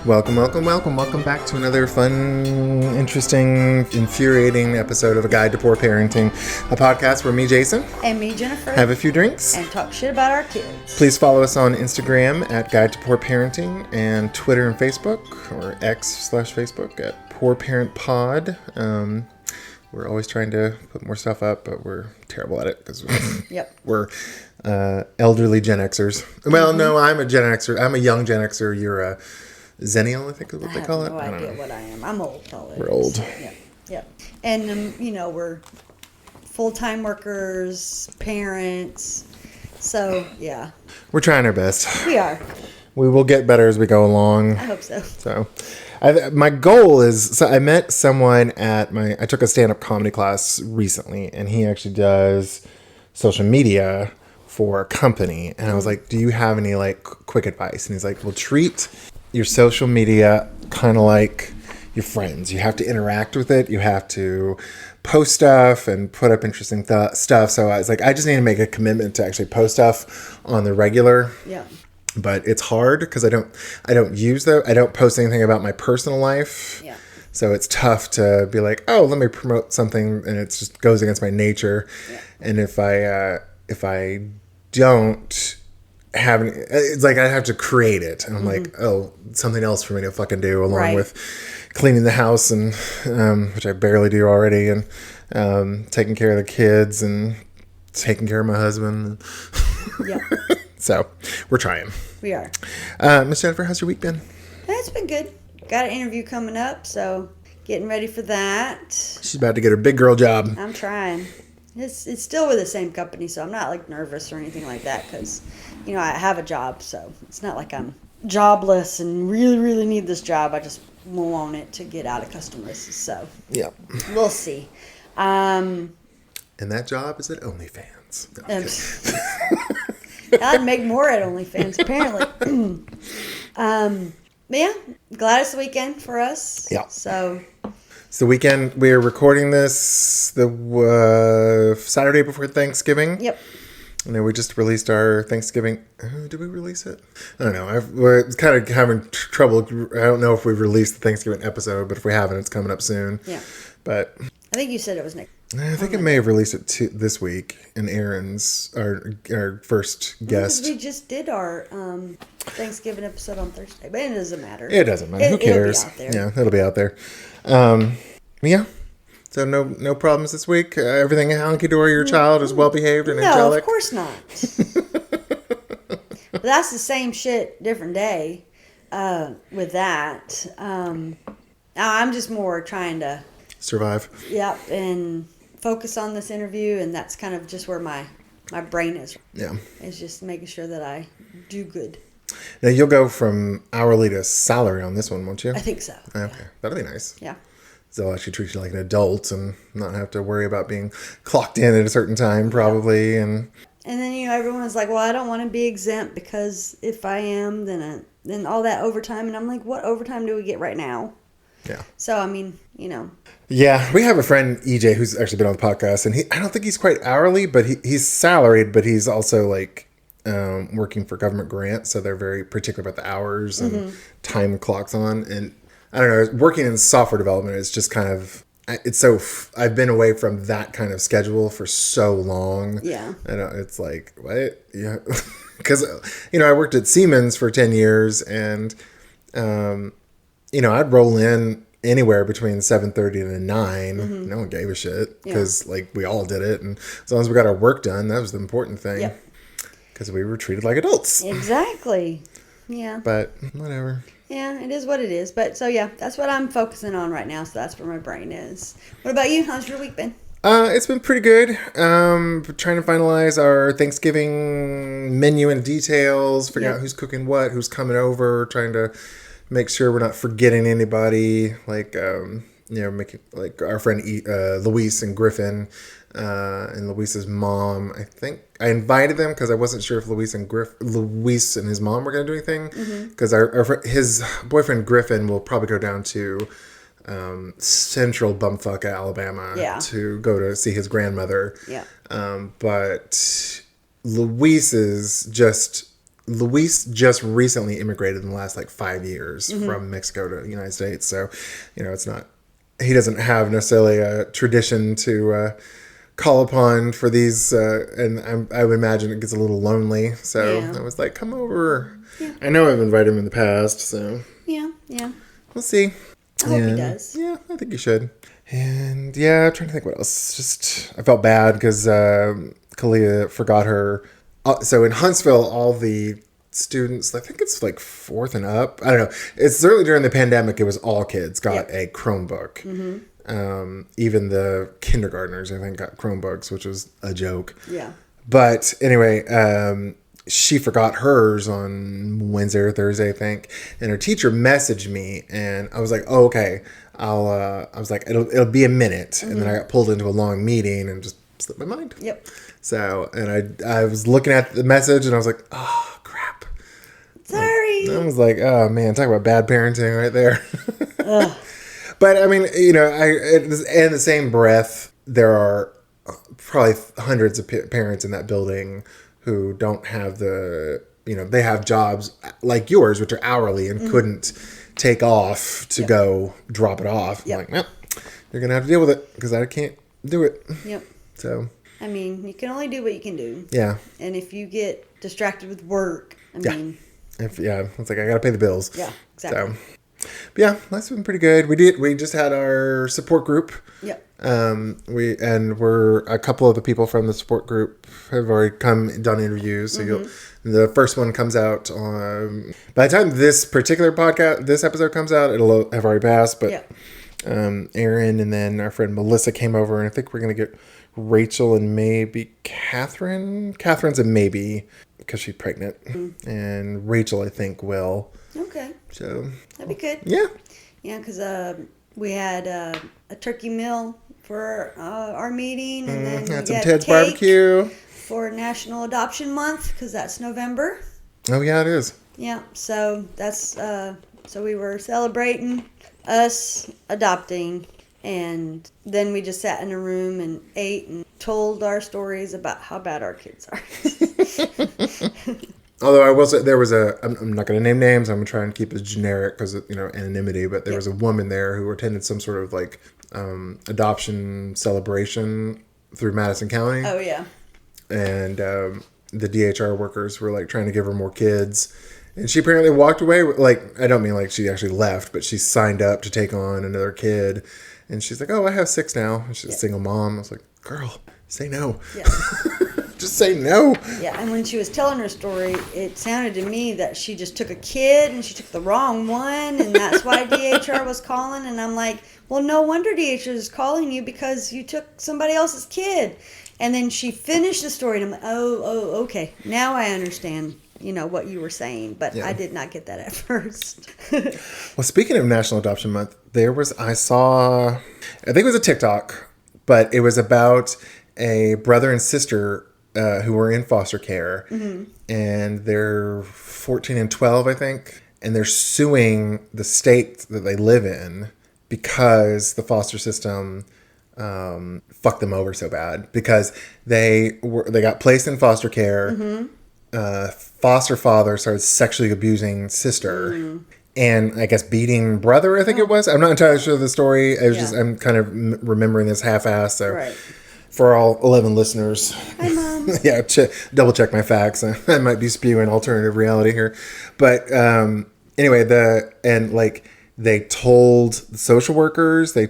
Welcome back to another fun, interesting, infuriating episode of A Guide to Poor Parenting, a podcast where me, Jason, and me, Jennifer, have a few drinks and talk shit about our kids. Please follow us on Instagram at Guide to Poor Parenting and Twitter and Facebook, or X/Facebook at Poor Parent Pod. We're always trying to put more stuff up, but we're terrible at it because we're elderly Gen Xers. Well, no, I'm a Gen Xer. I'm a young Gen Xer. You're a Zennial, I think is what they call it. I have no idea what I am. I'm old already. We're old. So, yeah. And, we're full-time workers, parents. So, yeah. We're trying our best. We are. We will get better as we go along. I hope so. So, my goal is, I met someone I took a stand-up comedy class recently, and he actually does social media for a company. And I was like, do you have any, quick advice? And he's like, well, treat your social media kind of like your friends. You have to interact with it. You have to post stuff and put up interesting stuff. So I was like, I just need to make a commitment to actually post stuff on the regular. Yeah. But it's hard because I don't post anything about my personal life. Yeah. So it's tough to be like, oh, let me promote something, and it just goes against my nature. Yeah. And if I don't have any, it's like I have to create it, and I'm like, oh, something else for me to fucking do along with cleaning the house, and which I barely do already, and taking care of the kids and taking care of my husband. Yeah. So we're trying. We are. Miss Jennifer, how's your week been? It's been good. Got an interview coming up, so getting ready for that. She's about to get her big girl job. I'm trying. It's still with the same company, so I'm not nervous or anything like that because, I have a job, so it's not like I'm jobless and really, really need this job. I just want it to get out of customers. So yeah, we'll see. And that job is at OnlyFans. No, I'd make more at OnlyFans, apparently. But yeah, glad it's the weekend for us. Yeah. So it's the weekend. We're recording this the Saturday before Thanksgiving. Yep. And then we just released our Thanksgiving. Did we release it? I don't know. We're kind of having trouble. I don't know if we've released the Thanksgiving episode, but if we haven't, it's coming up soon. Yeah. But I think you said it was next. I think it may have released it this week. And Aaron's our first guest. We just did our Thanksgiving episode on Thursday, but it doesn't matter. It doesn't matter. Who cares? It'll be out there. Yeah, it'll be out there. Yeah. So no problems this week. Everything hunky-dory. Your child is well behaved and angelic. No, of course not. But that's the same shit, different day. With that, I'm just more trying to survive. Yep, and focus on this interview, and that's kind of just where my brain is. Yeah, is just making sure that I do good. Now you'll go from hourly to salary on this one, won't you? I think so. Okay, yeah. That'll be nice. Yeah. So they'll actually treat you like an adult and not have to worry about being clocked in at a certain time, probably. And then everyone's like, "Well, I don't want to be exempt because if I am, then all that overtime." And I'm like, "What overtime do we get right now?" Yeah. So I mean, Yeah, we have a friend EJ who's actually been on the podcast, and I don't think he's quite hourly, but he's salaried, but he's also working for government grants, so they're very particular about the hours and time clocks on. And I don't know, working in software development is just kind of, I've been away from that kind of schedule for so long. Yeah. I know, it's like, what? Yeah. Because, I worked at Siemens for 10 years, and, I'd roll in anywhere between 7:30 and 9. No one gave a shit because we all did it. And as long as we got our work done, that was the important thing. Yep. Because we were treated like adults. Exactly. Yeah. But whatever. Yeah, it is what it is. But so yeah, that's what I'm focusing on right now. So that's where my brain is. What about you? How's your week been? It's been pretty good. Trying to finalize our Thanksgiving menu and details, figure out who's cooking what, who's coming over, trying to make sure we're not forgetting anybody. Making our friend Luis and Griffin, and Luis's mom. I think I invited them because I wasn't sure if Luis and his mom were going to do anything. Because his boyfriend Griffin will probably go down to central bumfuck Alabama to go to see his grandmother. Yeah. But Luis is just Luis just recently immigrated in the last like 5 years from Mexico to the United States. So, it's not, he doesn't have necessarily a tradition to call upon for these. And I would imagine it gets a little lonely. So I was like, come over. Yeah. I know I've invited him in the past. So yeah. We'll see. I hope he does. Yeah, I think he should. And yeah, I'm trying to think what else. Just, I felt bad because Kalia forgot her. So in Huntsville, all the students, I think it's like 4th and up. I don't know. It's certainly during the pandemic, it was all kids got a Chromebook. Even the kindergartners, I think, got Chromebooks, which was a joke. Yeah. But anyway, she forgot hers on Wednesday or Thursday, I think. And her teacher messaged me, and I was like, oh, okay. I was like, it'll be a minute. And then I got pulled into a long meeting and just slipped my mind. Yep. So, and I was looking at the message and I was like, oh, crap. Sorry. I was like, oh, man, talk about bad parenting right there. But, I mean, in the same breath, there are probably hundreds of parents in that building who don't have they have jobs like yours, which are hourly and couldn't take off to go drop it off. I'm like, well, you're going to have to deal with it because I can't do it. Yep. So, I mean, you can only do what you can do. Yeah. And if you get distracted with work, mean... It's like, I got to pay the bills. Yeah, exactly. So, but yeah, that's been pretty good. We just had our support group. Yep. We're a couple of the people from the support group have already done interviews. So the first one comes out on, by the time this episode comes out, it'll have already passed. But Aaron and then our friend Melissa came over, and I think we're going to get Rachel and maybe Catherine. Catherine's a maybe because she's pregnant. And Rachel, I think, will. Okay. So that'd be good. Yeah. Yeah, because we had a turkey meal for our meeting, and then had we some got Ted's cake barbecue for National Adoption Month because that's November. Oh yeah, it is. Yeah, so that's so we were celebrating us adopting, and then we just sat in a room and ate and told our stories about how bad our kids are. Although I will say there was I'm not going to name names. I'm going to try and keep it generic because anonymity. But there was a woman there who attended some sort of like adoption celebration through Madison County. Oh yeah. And the DHR workers were like trying to give her more kids, and she apparently walked away. Like, I don't mean like she actually left, but she signed up to take on another kid. And she's like, "Oh, I have 6 now." And she's a single mom. I was like, "Girl, say no." Yeah. Just say no. Yeah, and when she was telling her story, it sounded to me that she just took a kid and she took the wrong one, and that's why DHR was calling. And I'm like, well, no wonder DHR is calling you because you took somebody else's kid. And then she finished the story, and I'm like, oh, okay. Now I understand, what you were saying, but I did not get that at first. Well, speaking of National Adoption Month, I think it was a TikTok, but it was about a brother and sister who were in foster care, and they're 14 and 12, I think, and they're suing the state that they live in because the foster system fucked them over so bad because they got placed in foster care. Foster father started sexually abusing sister. And I guess beating brother, I think it was. I'm not entirely sure of the story. I'm kind of remembering this half-assed. So right. For all 11 listeners, hi Mom. Yeah, double check my facts. I might be spewing alternative reality here, but anyway, they told the social workers, the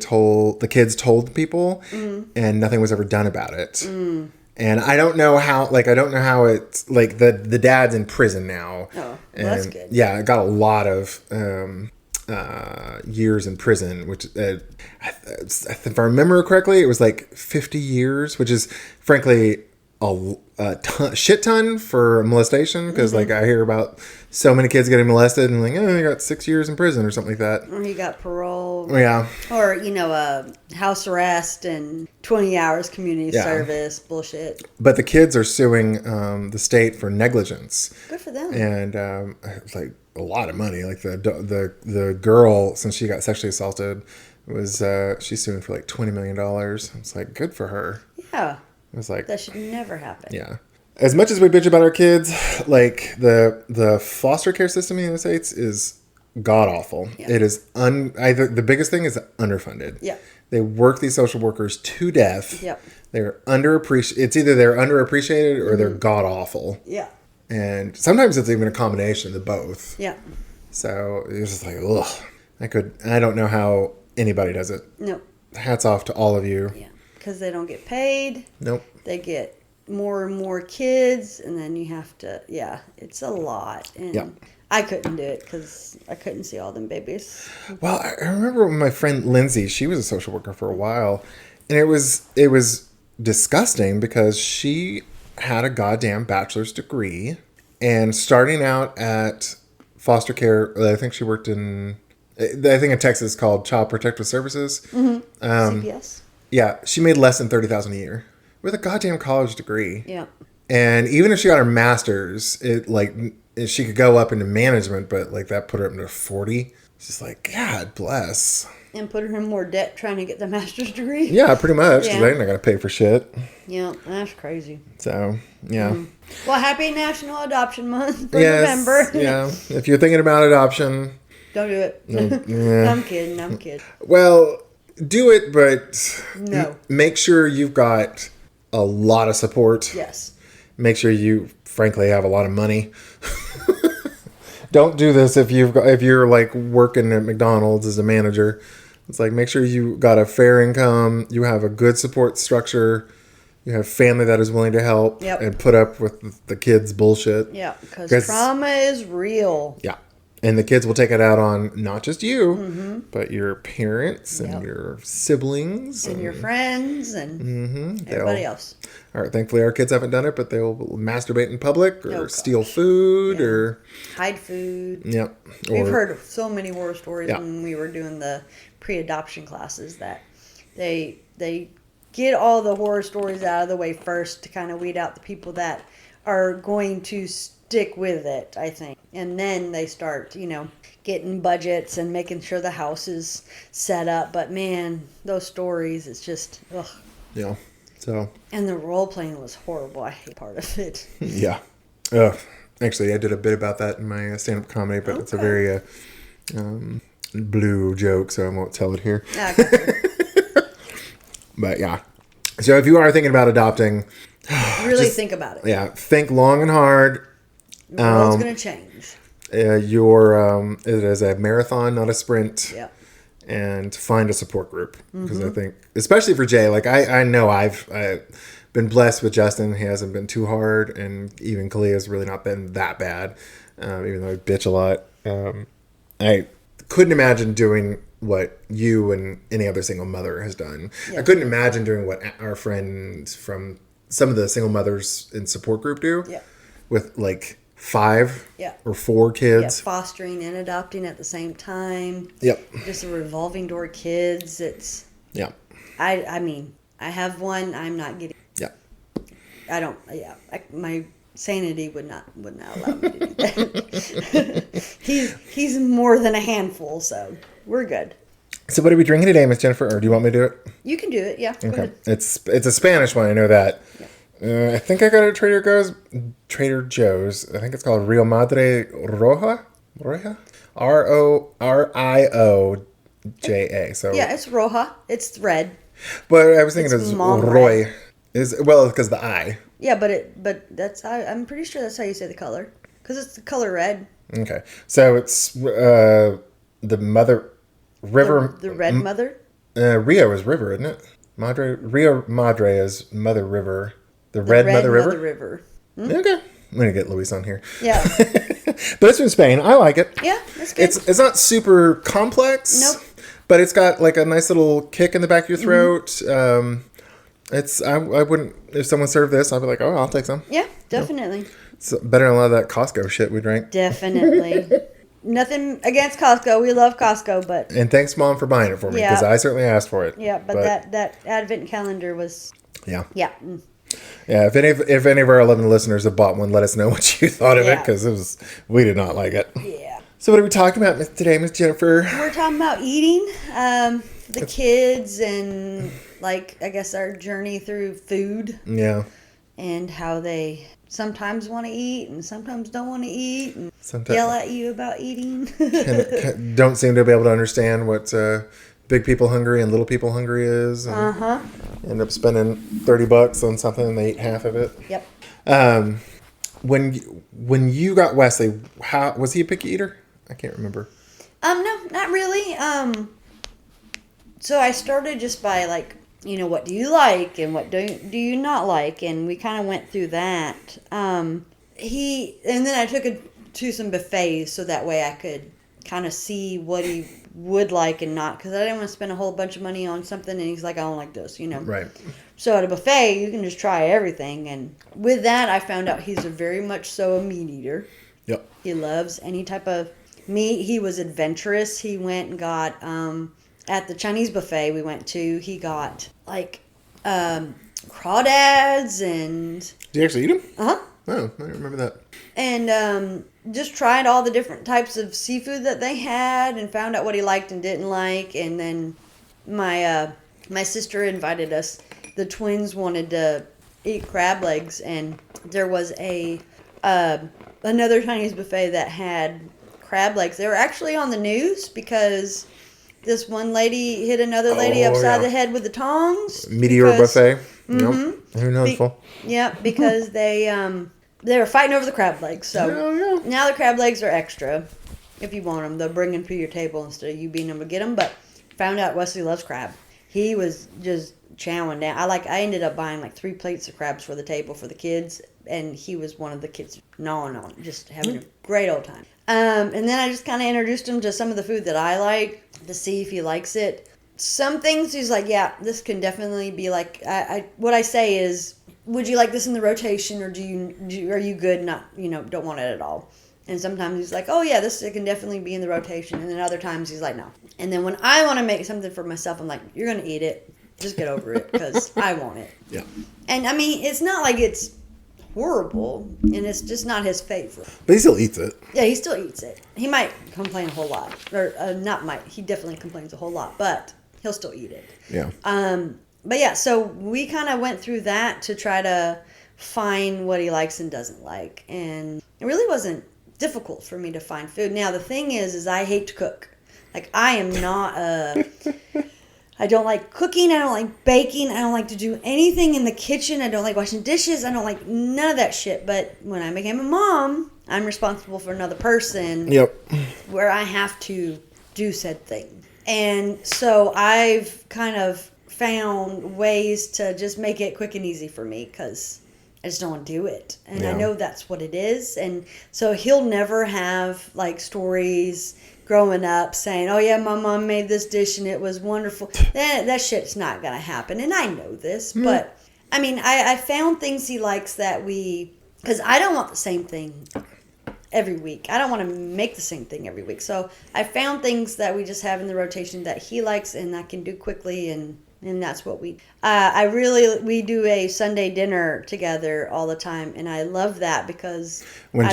kids told people, and nothing was ever done about it. And I don't know how it's like the dad's in prison now. Oh, well, and that's good. Yeah, it got a lot of years in prison, which if I remember correctly, it was like 50 years, which is frankly a shit ton for molestation, because like I hear about so many kids getting molested and like, oh, you got 6 years in prison or something like that. Or he got parole. Yeah. Or, house arrest and 20 hours community service bullshit. But the kids are suing the state for negligence. Good for them. And it's like a lot of money. Like the girl, since she got sexually assaulted, was she's suing for like $20 million. It's like, good for her. Yeah. It was like, that should never happen. Yeah. as much as we bitch about our kids, like the foster care system in the United States is god awful. Yeah. It is either the biggest thing is underfunded. Yeah. They work these social workers to death. Yep. They're underappreciated. It's either they're underappreciated or they're god awful. Yeah. And sometimes it's even a combination of the both. Yeah. So it's just like, ugh. I don't know how anybody does it. Nope. Hats off to all of you. Yeah. Because they don't get paid. Nope. They get more and more kids, and then you have to, it's a lot. And Yeah. I couldn't do it because I couldn't see all them babies. Well, I remember when my friend Lindsay, she was a social worker for a while, and it was disgusting because she had a goddamn bachelor's degree, and starting out at foster care, I think she worked in, I think in Texas called Child Protective Services. Mm-hmm. CPS. Yeah, she made less than $30,000 a year with a goddamn college degree. Yeah. And even if she got her master's, she could go up into management, but like that put her up into 40. It's just like, God bless. And put her in more debt trying to get the master's degree. Yeah, pretty much. Because Yeah. they're not going to pay for shit. Yeah, that's crazy. So, yeah. Well, happy National Adoption Month for Yes, November. yeah. If you're thinking about adoption, Don't do it. yeah. I'm kidding. Well, do it, but No. make sure you've got a lot of support. Yes. Make sure you, frankly, have a lot of money. Don't do this if you're like working at McDonald's as a manager. It's like, make sure you got a fair income, you have a good support structure, you have family that is willing to help Yep. and put up with the kids' bullshit. Yeah, because trauma is real. Yeah. And the kids will take it out on not just you, but your parents and Yep. your siblings. And your friends and everybody else. All right, thankfully our kids haven't done it, but they'll masturbate in public or Oh, steal gosh. food Yeah. or... Hide food. Yep. We've heard so many horror stories Yeah. when we were doing the pre-adoption classes that they get all the horror stories out of the way first to kind of weed out the people that are going to stick with it, I think. And then they start, getting budgets and making sure the house is set up. But man, those stories, it's just, ugh. Yeah. So, And the role playing was horrible. I hate part of it. yeah. Ugh. Actually, I did a bit about that in my stand-up comedy, but it's a very blue joke, so I won't tell it here. Okay. But yeah. So if you are thinking about adopting, Really think about it. yeah, think long and hard. The world's going to change. It is a marathon, not a sprint. Yeah. And find a support group, because I think, especially for Jay, like I know I've been blessed with Justin. He hasn't been too hard, and even Kalia's really not been that bad, even though I bitch a lot. I couldn't imagine doing what you and any other single mother has done. Yeah. I couldn't imagine doing what our friends from some of the single mothers in support group do. Yeah. With like 5 Yeah. or 4 Yeah, kids. fostering and adopting at the same time. Yep. Just a revolving door kids. It's Yep. I mean, I have one. I'm not getting. Yep. I don't. Yeah, my sanity would not allow me to do that. he's more than a handful, so we're good. So what are we drinking today, Miss Jennifer? Or do you want me to do it? You can do it. Yeah. Go Okay. ahead. It's a Spanish one. I know that. I think I got it at Trader Joe's. I think it's called Rio Madre Rioja. Rioja. So Yeah, it's Roja. It's red. but I was thinking It's it's Monterey. Roy. Because the I. Yeah, but that's I'm pretty sure that's how you say the color, because it's the color red. Okay. So it's the mother river. The red mother. Rio is river, isn't it? Rio Madre is Mother River. The red Mother River. Okay. I'm going to get Luis on here. Yeah. But it's from Spain. I like it. Yeah, that's good. It's not super complex. Nope. But it's got like a nice little kick in the back of your throat. I wouldn't, if someone served this, I'd be like, oh, I'll take some. Yeah, definitely. It's better than a lot of that Costco shit we drank. Definitely. Nothing against Costco. We love Costco, but And thanks, Mom, for buying it for me, Yeah. because I certainly asked for it. yeah, but that advent calendar was Yeah. yeah. Yeah, if any of our 11 listeners have bought one, let us know what you thought of it, Yeah. because we did not like it. Yeah. So what are we talking about today, Miss Jennifer? We're talking about eating, the kids, and like I guess our journey through food. Yeah. and how they sometimes want to eat and sometimes don't want to eat and Sometimes yell at you about eating. and don't seem to be able to understand what big people hungry and little people hungry is, and end up spending $30 on something and they eat half of it. Yep. When you got Wesley, how was he a picky eater? I can't remember. No, not really. So I started just by like, what do you like and what do you not like, and we kind of went through that. And then I took it to some buffets so that way I could kind of see what he would like and not, because I didn't want to spend a whole bunch of money on something and he's like, I don't like this, Right. So at a buffet, you can just try everything, and with that, I found out he's a very much so a meat eater. Yep. He loves any type of meat. He was adventurous. He went and got at the Chinese buffet we went to. He got like crawdads and. Did you actually eat them? Uh huh. Oh, I don't remember that. And just tried all the different types of seafood that they had, and found out what he liked and didn't like. And then my sister invited us. The twins wanted to eat crab legs, and there was another Chinese buffet that had crab legs. They were actually on the news because this one lady hit another lady upside the head with the tongs. Meteor buffet. Mm-hmm. Yep. Who knows? Yeah, because they were fighting over the crab legs. So now the crab legs are extra. If you want them, they'll bring them to your table instead of you being able to get them. But found out Wesley loves crab. He was just chowing down. I ended up buying like 3 plates of crabs for the table for the kids, and he was one of the kids gnawing on it, just having a great old time. And then I just kind of introduced him to some of the food that I like to see if he likes it. Some things he's like, yeah, this can definitely be like. What I say is, would you like this in the rotation, or are you good? Not don't want it at all. And sometimes he's like, oh yeah, it can definitely be in the rotation. And then other times he's like, no. And then when I want to make something for myself, I'm like, you're gonna eat it. Just get over it because I want it. Yeah. And I mean, it's not like it's horrible, and it's just not his favorite. But he still eats it. Yeah, he still eats it. He might complain a whole lot, or not might. He definitely complains a whole lot, but he'll still eat it. Yeah. But yeah, so we kind of went through that to try to find what he likes and doesn't like, and it really wasn't difficult for me to find food. Now the thing is I hate to cook. Like I am not a. I don't like cooking. I don't like baking. I don't like to do anything in the kitchen. I don't like washing dishes. I don't like none of that shit. But when I became a mom, I'm responsible for another person. Yep. Where I have to do said thing. And so I've kind of found ways to just make it quick and easy for me because I just don't want to do it. And I know that's what it is. And so he'll never have like stories growing up saying, oh yeah, my mom made this dish and it was wonderful. That shit's not going to happen. And I know this, but I mean, I found things he likes that because I don't want the same thing every week. I don't want to make the same thing every week. So I found things that we just have in the rotation that he likes and I can do quickly, and that's what we do a Sunday dinner together all the time, and I love that because when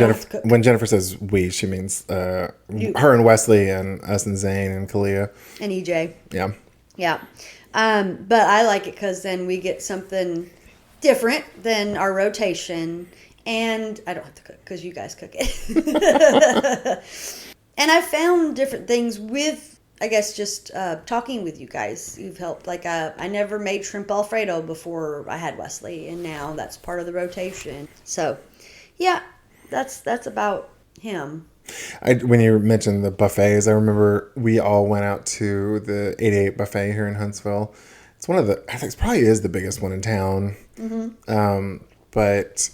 Jennifer says we, she means her and Wesley and us and Zane and Kalia and EJ. Yeah. But I like it because then we get something different than our rotation, and I don't have to cook because you guys cook it. And I found different things with, I guess, just talking with you guys. You've helped. Like I never made shrimp Alfredo before I had Wesley, and now that's part of the rotation. So, yeah, that's about him. When you mentioned the buffets, I remember we all went out to the 88 buffet here in Huntsville. It's I think it probably is the biggest one in town. Mm-hmm. But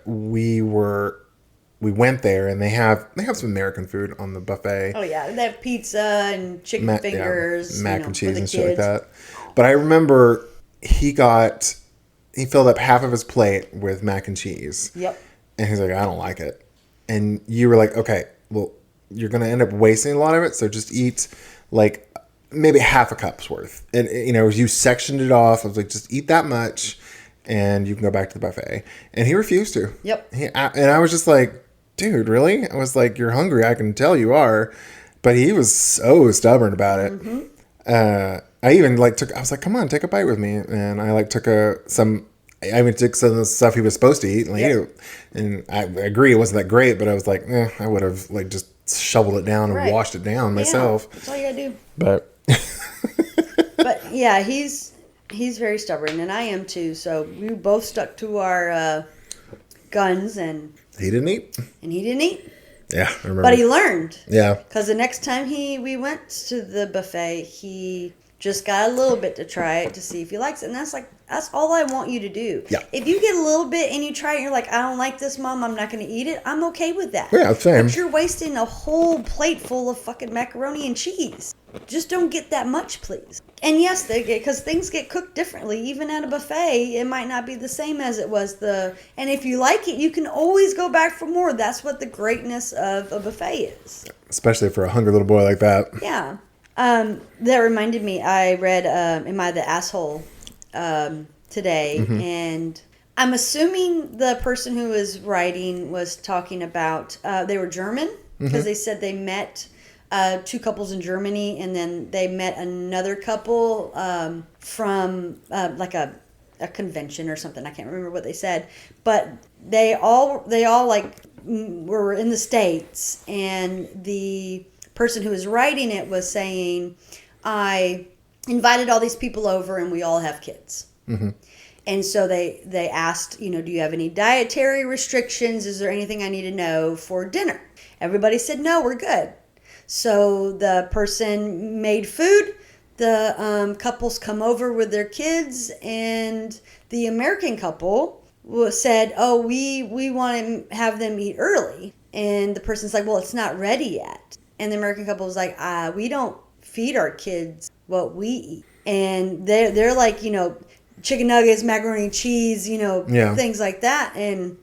we went there and they have some American food on the buffet. Oh yeah, they have pizza and chicken fingers, mac and cheese and shit like that. But I remember he filled up half of his plate with mac and cheese. Yep. And he's like, I don't like it. And you were like, okay, well, you're gonna end up wasting a lot of it, so just eat like maybe half a cup's worth. And you sectioned it off. I was like, just eat that much, and you can go back to the buffet. And he refused to. Yep. And I was just like, dude, really? I was like, you're hungry. I can tell you are. But he was so stubborn about it. Mm-hmm. I even I was like, come on, take a bite with me. And I took some I even took some of the stuff he was supposed to eat and ate it. And I agree it wasn't that great, but I was like, I would have like just shoveled it down and washed it down myself. That's all you gotta do. But But yeah, he's very stubborn, and I am too. So we both stuck to our guns, and he didn't eat. And he didn't eat. Yeah, I remember. But he learned. Yeah. Because the next time we went to the buffet, he just got a little bit to try it to see if he likes it. And that's all I want you to do. Yeah. If you get a little bit and you try it and you're like, I don't like this, Mom, I'm not going to eat it, I'm okay with that. Yeah, same. But you're wasting a whole plate full of fucking macaroni and cheese. Just don't get that much, please. And yes, because things get cooked differently. Even at a buffet, it might not be the same as it was and if you like it, you can always go back for more. That's what the greatness of a buffet is. Especially for a hungry little boy like that. Yeah. That reminded me, I read Am I the Asshole today, and I'm assuming the person who was writing was talking about, they were German, because they said they met two couples in Germany, and then they met another couple from like a convention or something. I can't remember what they said, but they all like were in the States, and the person who was writing it was saying, I invited all these people over and we all have kids. And so they asked, do you have any dietary restrictions? Is there anything I need to know for dinner? Everybody said, no, we're good. So the person made food. The couples come over with their kids, and the American couple said, oh, we want to have them eat early. And the person's like, well, it's not ready yet. And the American couple was like, we don't feed our kids what we eat. And they're like, chicken nuggets, macaroni and cheese, things like that. And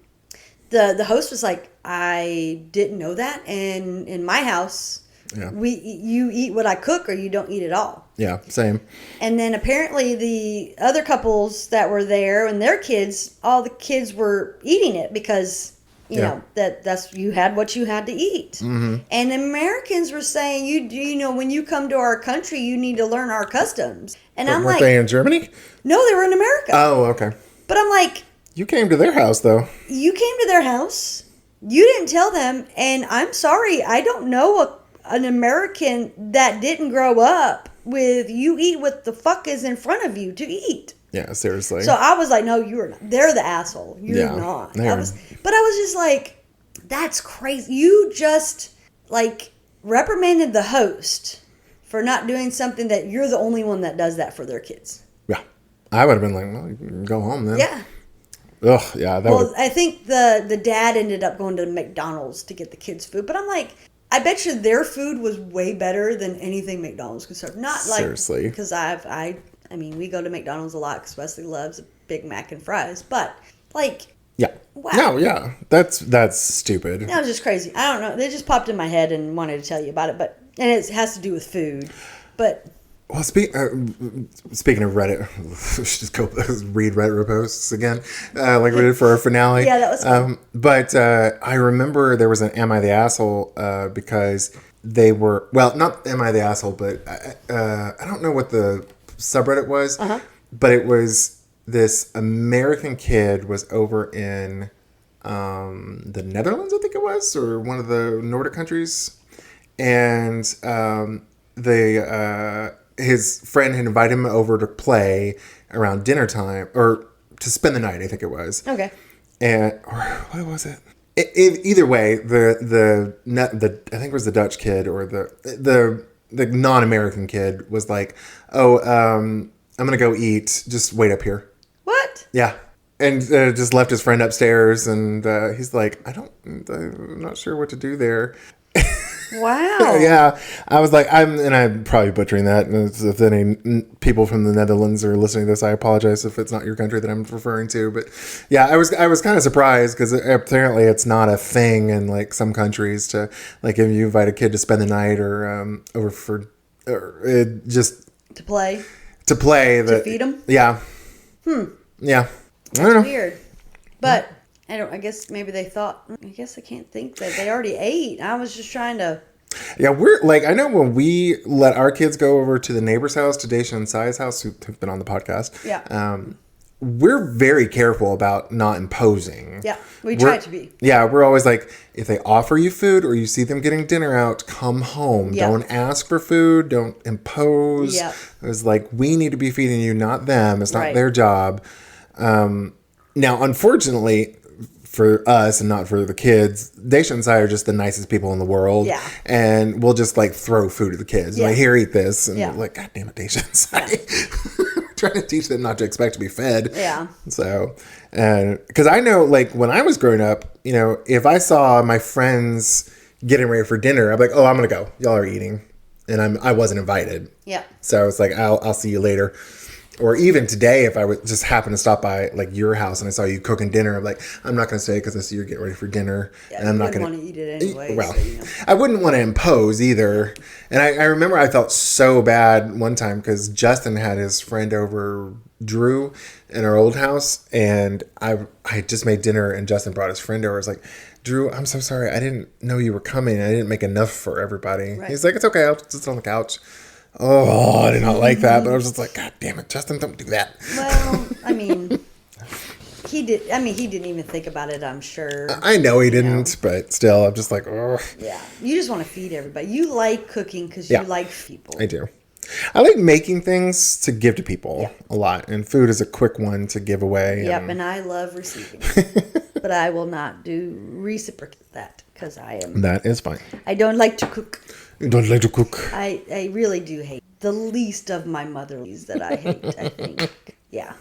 the host was like, I didn't know that. And in my house, you eat what I cook or you don't eat at all. Yeah, same. And then apparently the other couples that were there and their kids, all the kids were eating it because you know that's you had what you had to eat. And Americans were saying, when you come to our country, you need to learn our customs. And I'm weren't like, they in Germany? No, they were in America. Oh, okay. But I'm like, you came to their house though. You came to their house. You didn't tell them, and I'm sorry, I don't know an American that didn't grow up with you eat what the fuck is in front of you to eat. Yeah, seriously. So I was like, no, you're not. They're the asshole. You're not. But I was just like, that's crazy. You just reprimanded the host for not doing something that you're the only one that does that for their kids. Yeah. I would have been like, well, you can go home then. Yeah. Ugh, yeah. I think the dad ended up going to McDonald's to get the kids food. But I'm like, I bet you their food was way better than anything McDonald's could serve. Not like, seriously. Because I mean, we go to McDonald's a lot because Wesley loves a Big Mac and fries. But, yeah. Wow. No, yeah. That's stupid. That was just crazy. I don't know. They just popped in my head and wanted to tell you about it. And it has to do with food. But... Well, speaking of Reddit, we should just go read Reddit posts again, like we did for our finale. Yeah, that was fun. But I remember there was an Am I the Asshole because they were, well, not Am I the Asshole, but I don't know what the subreddit was, but it was this American kid was over in the Netherlands, I think it was, or one of the Nordic countries, and his friend had invited him over to play around dinner time, or to spend the night, I think it was. Okay. Or what was it? Either way, the I think it was the Dutch kid or the non-American kid was like, "Oh, I'm gonna go eat. Just wait up here." What? Yeah. And just left his friend upstairs, and he's like, I'm not sure what to do there. Wow. Yeah, I was like, I'm probably butchering that. And if any people from the Netherlands are listening to this, I apologize if it's not your country that I'm referring to. But yeah, I was kind of surprised because apparently it's not a thing in like some countries to like if you invite a kid to spend the night or over for just to play to feed them. Yeah. Yeah. I don't know. Weird, but. I guess maybe they thought, I guess I can't think that they already ate. I was just trying to. Yeah, we're like, I know when we let our kids go over to the neighbor's house, to Daisha and Sai's house, who've been on the podcast. Yeah. we're very careful about not imposing. Yeah, we try to be. Yeah, we're always like, if they offer you food or you see them getting dinner out, come home. Yeah. Don't ask for food. Don't impose. Yeah. It's like, we need to be feeding you, not them. It's not Right. their job. Now, unfortunately, for us and not for the kids, Daisha and I are just the nicest people in the world. Yeah. And we'll just like throw food at the kids. Yeah. Like, here, eat this. And Yeah. we're like, God damn it, Daisha and trying to teach them not to expect to be fed. Yeah. So, and because I know, like, when I was growing up, you know, if I saw my friends getting ready for dinner, I'm like, oh, I'm going to go. Y'all are eating. And I wasn't invited. Yeah. So it's like, I'll see you later. Or even today, if I would just happen to stop by like your house and I saw you cooking dinner, I'm like, I'm not going to stay because I see you're getting ready for dinner. Yeah, and I'm not going going to eat it anyway. Well, So, you know. I wouldn't want to impose either. And I remember I felt so bad one time because Justin had his friend over, Drew, in our old house. And I just made dinner and Justin brought his friend over. I was like, Drew, I'm so sorry. I didn't know you were coming. I didn't make enough for everybody. Right. He's like, it's okay. I'll just sit on the couch. Oh, I did not like that. But I was just like, God damn it, Justin, don't do that. Well, I mean, he did. I mean, he didn't even think about it, I'm sure. I know he didn't, but still, I'm just like, oh. Yeah. You just want to feed everybody. You like cooking because you like people. I do. I like making things to give to people a lot. And food is a quick one to give away. Yep, and I love receiving. But I will not do reciprocate that because I am. That is fine. I don't like to cook. You don't like to cook. I really do hate. The least of my motherlies that I hate, I think. Yeah.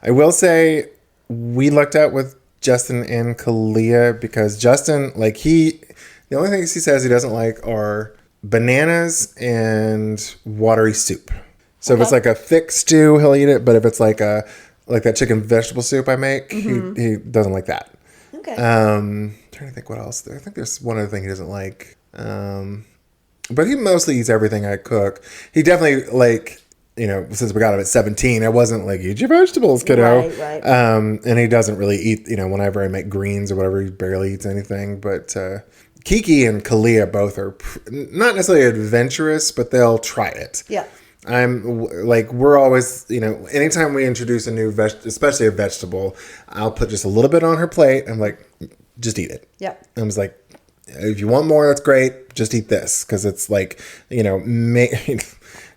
I will say we lucked out with Justin and Kalia because Justin, like the only things he says he doesn't like are bananas and watery soup. So if it's like a thick stew, he'll eat it. But if it's like that chicken vegetable soup I make, he doesn't like that. Okay. Trying to think what else. I think there's one other thing he doesn't like. But he mostly eats everything I cook. He definitely, like, you know, since we got him at 17, I wasn't like, eat your vegetables, kiddo. Right. And he doesn't really eat, you know, whenever I make greens or whatever, he barely eats anything. But Kiki and Kalia both are not necessarily adventurous, but they'll try it. Yeah. We're always, you know, anytime we introduce a new especially a vegetable, I'll put just a little bit on her plate. I'm like, just eat it. Yeah. I was like, if you want more, that's great. Just eat this. Because it's like, you know,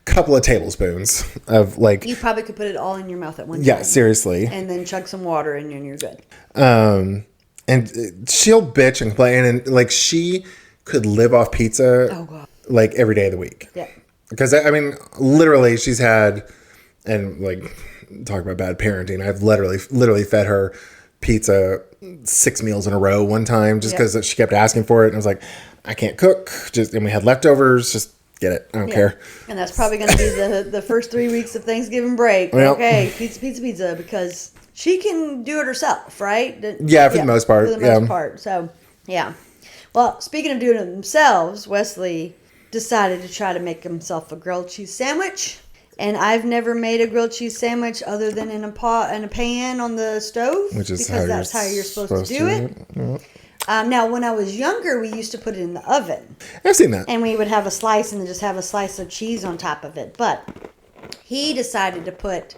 couple of tablespoons of like. You probably could put it all in your mouth at one time. Yeah, seriously. And then chug some water and you're good. And she'll bitch and complain. And like, she could live off pizza like every day of the week. Yeah. Because, I mean, literally, she's had, and like, talk about bad parenting, I've literally fed her pizza 6 meals in a row one time just because she kept asking for it. And I was like, I can't cook. And we had leftovers. Just get it. I don't care. And that's probably going to be the first 3 weeks of Thanksgiving break. Well, okay, pizza, because she can do it herself, right? Yeah, for the most part. For the most part. So, yeah. Well, speaking of doing it themselves, Wesley decided to try to make himself a grilled cheese sandwich. And I've never made a grilled cheese sandwich other than in a pan on the stove. Which is because that's how you're supposed to do it. Yeah. Now, when I was younger, we used to put it in the oven. I've seen that. And we would have a slice and then just have a slice of cheese on top of it. But he decided to put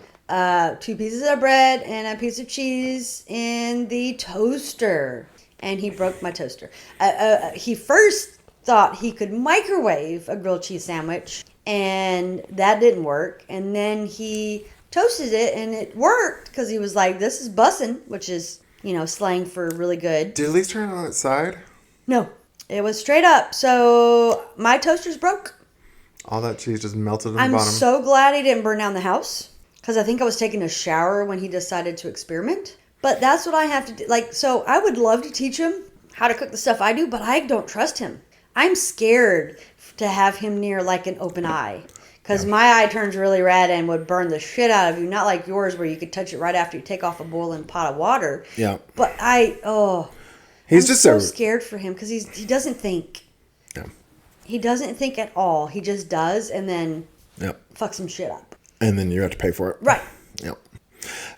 2 pieces of bread and a piece of cheese in the toaster. And he broke my toaster. He first thought he could microwave a grilled cheese sandwich, and that didn't work. And then he toasted it, and it worked because he was like, this is bussin', which is, you know, slang for really good. Did at least turn it on its side? No, it was straight up. So my toaster's broke. All that cheese just melted on the I'm bottom. so glad he didn't burn down the house because I think I was taking a shower when he decided to experiment. But that's what I have to do. Like, so I would love to teach him how to cook the stuff I do, but I don't trust him. I'm scared to have him near like an open eye because my eye turns really red and would burn the shit out of you. Not like yours where you could touch it right after you take off a boiling pot of water. Yeah. But He's I'm just so scared for him because he doesn't think. Yeah. He doesn't think at all. He just does and then fucks some shit up. And then you have to pay for it. Right. Yep.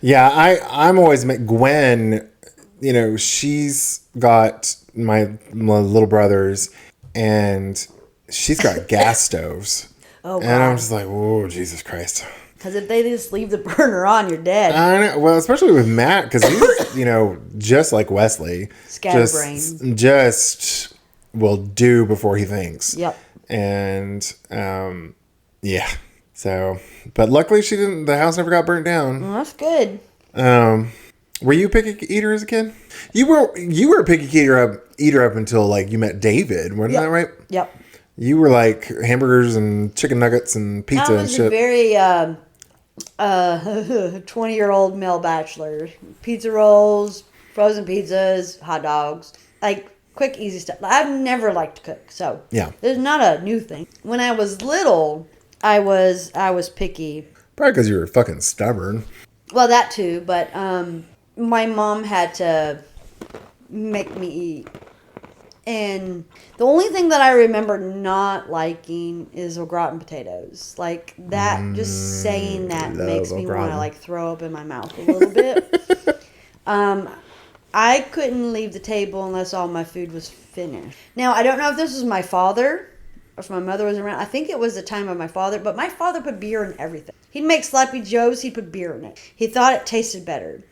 Yeah, I'm always Gwen, you know, she's got my little brothers and she's got gas stoves. Oh, God. And I'm just like, oh, Jesus Christ. Because if they just leave the burner on, you're dead. I know. Well, especially with Matt, because he's, just like Wesley. Scatterbrain. Just will do before he thinks. Yep. And, yeah. So, but luckily the house never got burnt down. Well, that's good. Were you a picky eater as a kid? You were a picky eater up until, like, you met David. Wasn't that right? Yep. You were like hamburgers and chicken nuggets and pizza and shit. I was a very 20-year-old male bachelor. Pizza rolls, frozen pizzas, hot dogs, like quick, easy stuff. I've never liked to cook, so yeah, there's not a new thing. When I was little, I was picky. Probably because you were fucking stubborn. Well, that too, but my mom had to make me eat. And the only thing that I remember not liking is au gratin potatoes. Like that, just saying that makes me want to like throw up in my mouth a little bit. I couldn't leave the table unless all my food was finished. Now, I don't know if this was my father or if my mother was around. I think it was the time of my father, but my father put beer in everything. He'd make Sloppy Joes, he'd put beer in it. He thought it tasted better.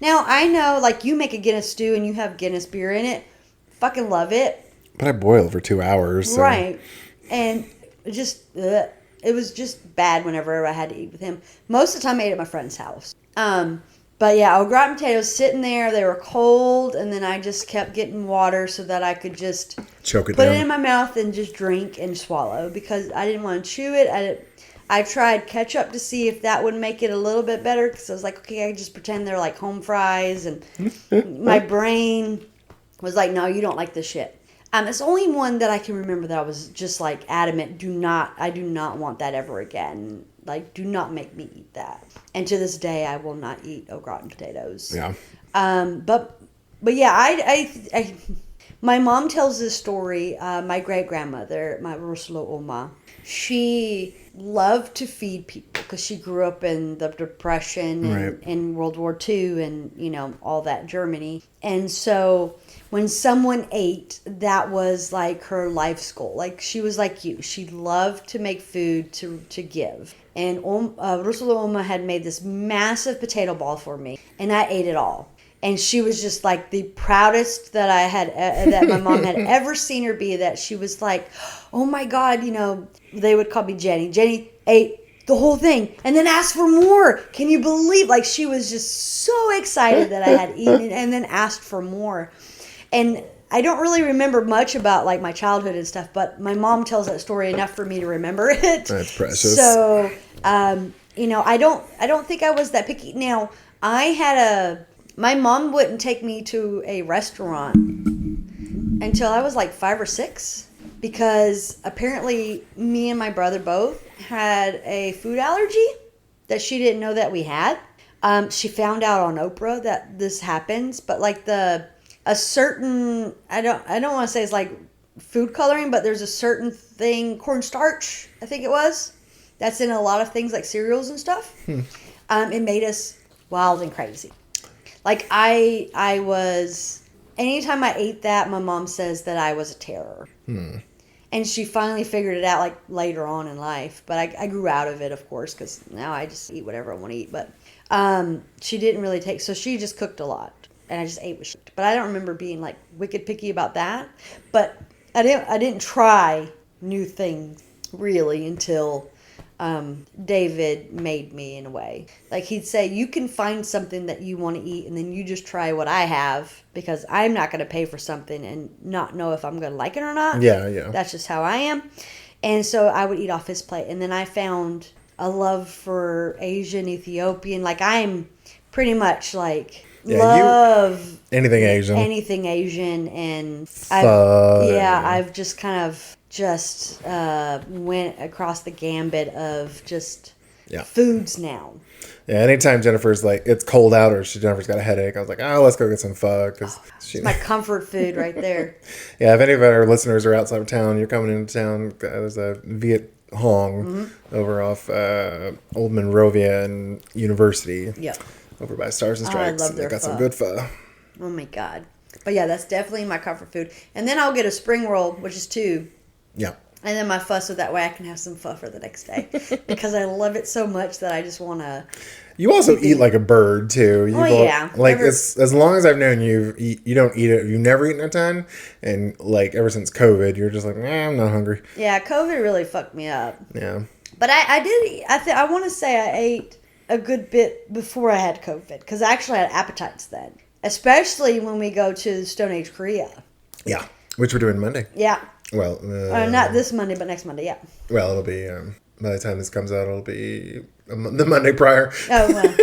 Now, I know, like, you make a Guinness stew and you have Guinness beer in it. Fucking love it. But I boiled for 2 hours. So. Right. And it was just bad whenever I had to eat with him. Most of the time I ate at my friend's house. But yeah, au gratin potatoes sitting there, they were cold, and then I just kept getting water so that I could just choke it put down. it in my mouth and just drink and swallow because I didn't want to chew it. I tried ketchup to see if that would make it a little bit better because I was like, okay, I just pretend they're like home fries, and my brain was like, no, you don't like this shit. It's the only one that I can remember that I was just like adamant, I do not want that ever again. Like, do not make me eat that. And to this day, I will not eat au gratin potatoes. Yeah. But yeah, I my mom tells this story. My great grandmother, my Ruslo Oma, she loved to feed people because she grew up in the Depression and in World War II and all that Germany. And so when someone ate, that was like her life's goal. Like she was like you. She loved to make food to give. And Rusula Oma had made this massive potato ball for me, and I ate it all. And she was just like the proudest that I had, that my mom had ever seen her be. That she was like, "Oh my God," they would call me Jenny. Jenny ate the whole thing and then asked for more. Can you believe? Like she was just so excited that I had eaten it and then asked for more. And I don't really remember much about like my childhood and stuff, but my mom tells that story enough for me to remember it. That's precious. So, I don't think I was that picky. Now, my mom wouldn't take me to a restaurant until I was like 5 or 6 because apparently me and my brother both had a food allergy that she didn't know that we had. She found out on Oprah that this happens, but like a certain, I don't want to say it's like food coloring, but there's a certain thing, cornstarch, I think it was, that's in a lot of things like cereals and stuff. It made us wild and crazy. Like I was, anytime I ate that, my mom says that I was a terror. And she finally figured it out like later on in life. But I grew out of it, of course, because now I just eat whatever I want to eat. But she didn't really take, so she just cooked a lot. And I just ate with shit. But I don't remember being like wicked picky about that. But I didn't try new things really until David made me in a way. Like he'd say, you can find something that you want to eat and then you just try what I have because I'm not going to pay for something and not know if I'm going to like it or not. Yeah. That's just how I am. And so I would eat off his plate. And then I found a love for Asian, Ethiopian. Like I'm pretty much like... love anything Asian, and I've just kind of went across the gambit of just foods now. Yeah, anytime Jennifer's like it's cold out or Jennifer's got a headache, I was like, let's go get some pho because it's my comfort food right there. Yeah, if any of our listeners are outside of town, you're coming into town. There's a Viet Hong over off Old Monrovia and University. Yep. Over by Stars and Stripes. I love their got pho. some good pho. Oh my God. But yeah, that's definitely my comfort food. And then I'll get a spring roll, which is 2. Yeah. And then my fuss with that way I can have some pho for the next day because I love it so much that I just want to. You also eat like a bird too. Yeah. Like as long as I've known you, you don't eat it. You've never eaten a ton, and like ever since COVID, you're just like, I'm not hungry. Yeah, COVID really fucked me up. Yeah. But I did. I want to say I ate a good bit before I had COVID because I actually had appetites then, especially when we go to Stone Age Korea. Yeah, which we're doing Monday. Yeah. Well, not this Monday, but next Monday. Yeah. Well, it'll be by the time this comes out, it'll be the Monday prior. Oh well.